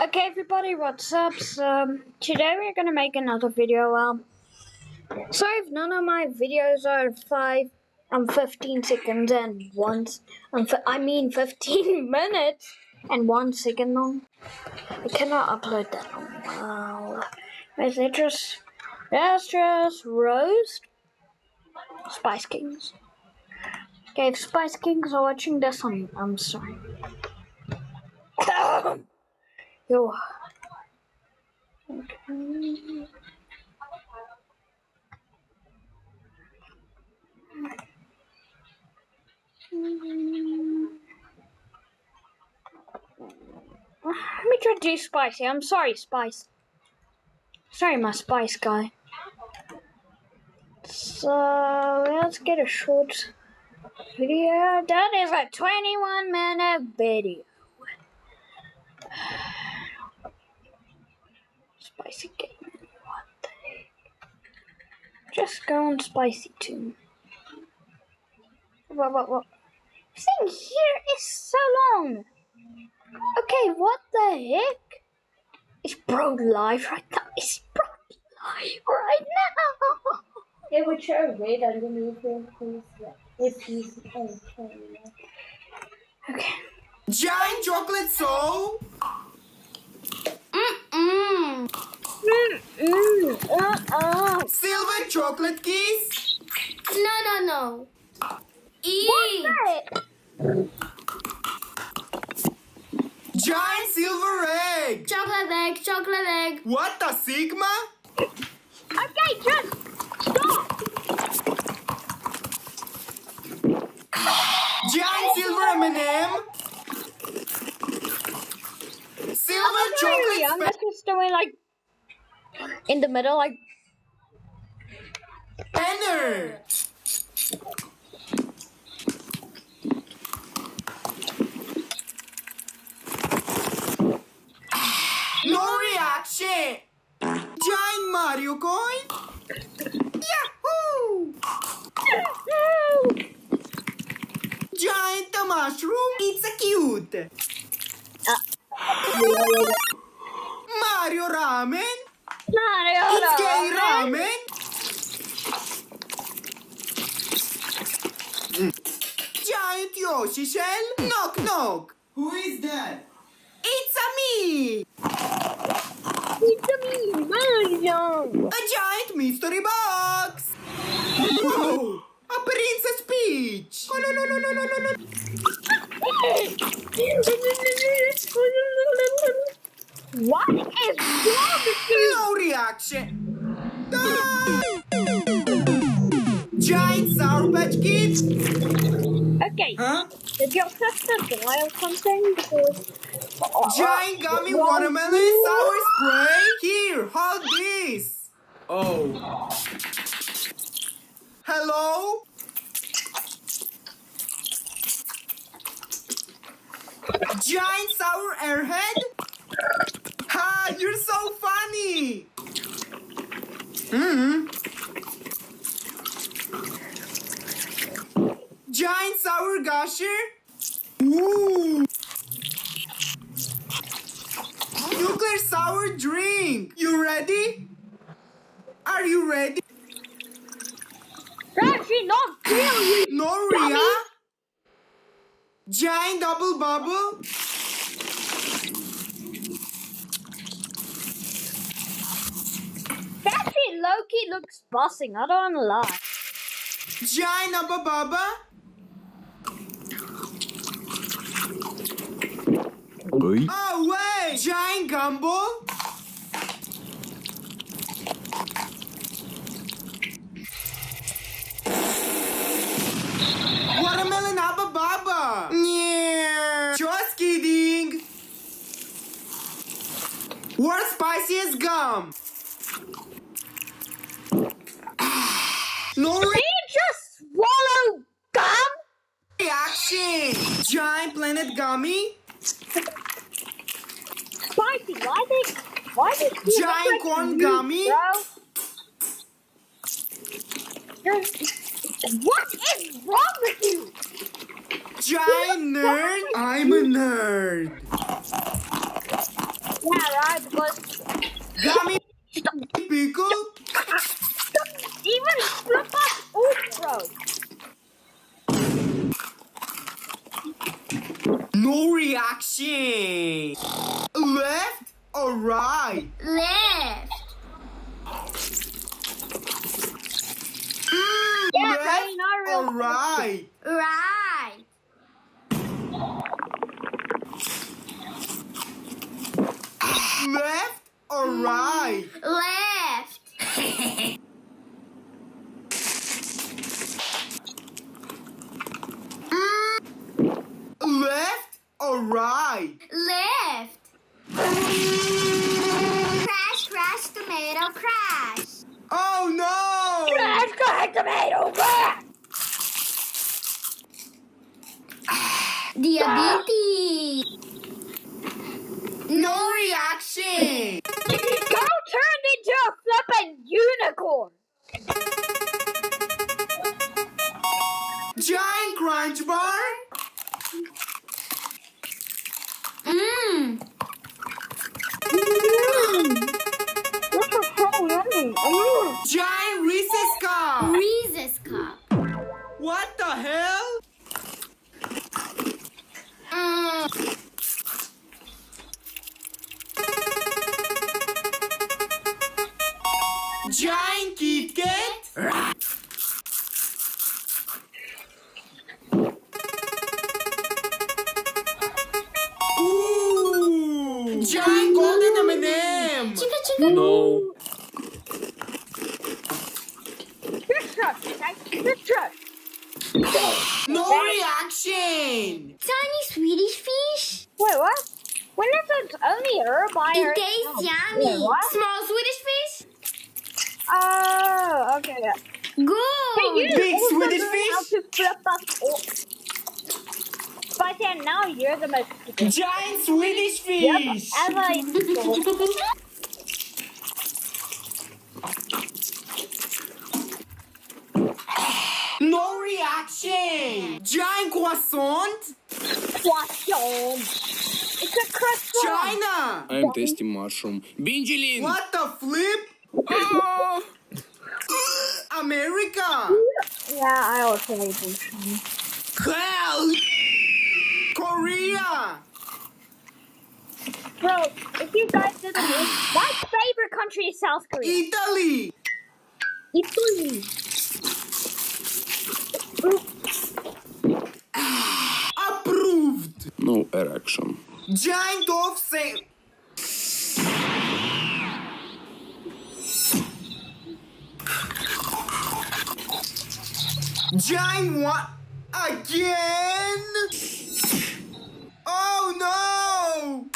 Okay, everybody, what's up? Today we're gonna make another video. Sorry if none of my videos are 15 seconds and 15 minutes and 1 second long. I cannot upload that long. Wow. Let's just roast Spice Kings. Okay, if Spice Kings are watching this, I'm sorry. Yo. Okay. Let me try to do spicy. I'm sorry, Spice. Sorry, my Spice guy. So, let's get a short video. That is a 21-minute video. Spicy game. What the heck? Just go on Spicy too. What? This thing here is so long. Okay, what the heck? Is bro live right now? Is bro live right now? It would show red underneath him, if he's okay. Okay. Giant chocolate soul? Silver chocolate keys? No. What's that? Giant silver egg? Chocolate egg. What the Sigma? Okay, just stop. Giant silver M&M? Silver chocolate I'm just doing like in the middle, like. Penner. No reaction. Giant Mario coin? Yahoo! Giant mushroom? It's a cute. Mario ramen? It's gay ramen? Giant Yoshi shell? Knock knock. Who is that? It's a me. It's me, Mario. A giant mystery box. Whoa! A Princess Peach. Oh, no. What is wrong with you? No reaction. Ah! Giant Sour Patch Kids. Okay. Huh? Did your sister die or something? Because Giant gummy watermelon sour spray. Here, hold this. Oh. Hello? Giant sour airhead? Ha! You're so funny! Giant sour gusher? Ooh! Nuclear sour drink! You ready? Are you ready? actually not really. No, Ria? Giant double bubble? Actually, Loki looks bossing. I don't wanna lie. Giant Abba Baba? Oh, wait! Giant gumball? Watermelon Abba Baba? Yeah. Just kidding. World's spiciest gum? No Did you just swallow gum? reaction. Giant planet gummy? Spicy, why did you Giant look like corn you, gummy? bro? What is wrong with you? Giant nerd? I'm a nerd. Yeah, alright, because Gummy pickle? even flip up oop, bro. No reaction. Left or right? Left. Yeah, Left Daddy, not real. or right? Right. Left or right? Left. Left or right? Left. Crash, crash, tomato, crash. Oh no! Crash, crash, tomato, crash! Diabetes. No reaction! Go turned into a flippin' unicorn! Giant crunch bar? Mmm. This is so yummy. Giant Reese's cup! Reese's cup. What the hell? Giant Kit Kat? Ooh! Giant golden M&M! Chica, chica. No. This truck, this truck. No reaction! Tiny Swedish fish. Wait, what? When is it only her by It her? tastes Wait, yummy. what? Small Swedish fish. Oh, okay, yeah. Good. Big also Swedish learn how fish? to flip us off. But then now you're the most stupid. Giant Swedish Yep, fish! as I thought. No reaction! Giant croissant? Croissant. It's a croissant. China! I'm tasting mushroom. Bingelin! What the flip? America! Yeah, I also hate this. Hell! Korea! Bro, if you guys didn't know, my favorite country is South Korea. Italy! Italy. Approved! No erection. Giant offset! Giant what? Again? Oh no!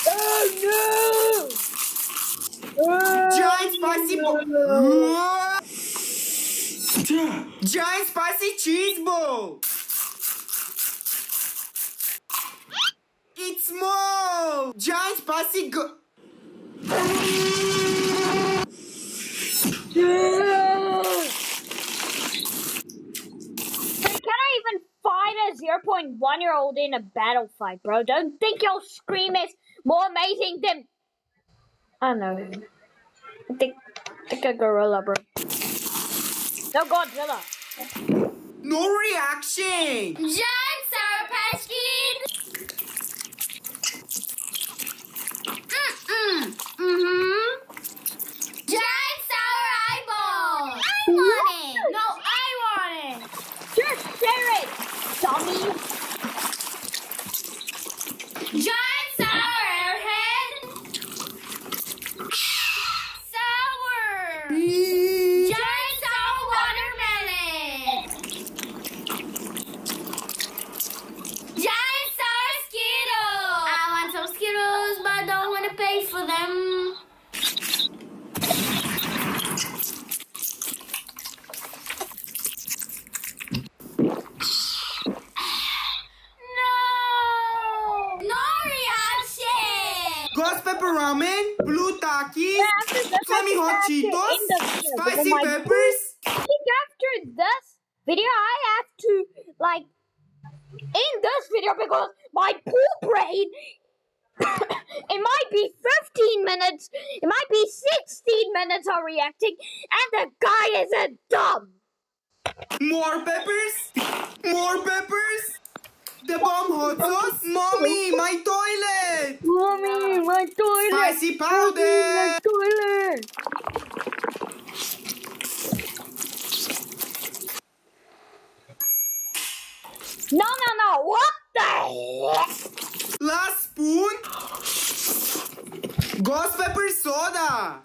Oh no! Giant spicy Giant spicy cheese ball! It's small! Giant spicy Can I even fight a 0.1-year-old in a battle fight, bro? Don't think your scream is more amazing than... I don't know. I think a gorilla, bro. No, Godzilla. No reaction! Giant Sour Patch Kids. Giant sour eyeball. I want it. No, I want it. Just share it, dummy. Giant sour airhead. Sour. Giant sour watermelon. Giant sour Skittles. I want some Skittles, but I don't want to pay for them. No. No reaction. Ghost pepper ramen, blue takis, After this, flaming hot I have to end Cheetos, the video, spicy because my peppers. I think after this video, I have to, like, end this video because my poop brain, it might be 15 minutes. It might be 16 minutes of reacting, and the guy isn't dumb. More peppers? More peppers? The bomb hot sauce? Mommy, my toilet! Mommy, my toilet! Spicy powder! My toilet! No, what the heck? Last spoon? Ghost pepper soda!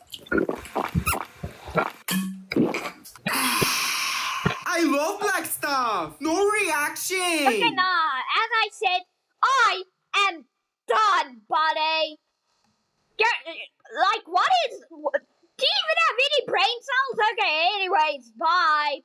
I love black stuff! No reaction! Okay, nah, as I said, I am done, buddy. Like, what is... Do you even have any brain cells? Okay, anyways, bye.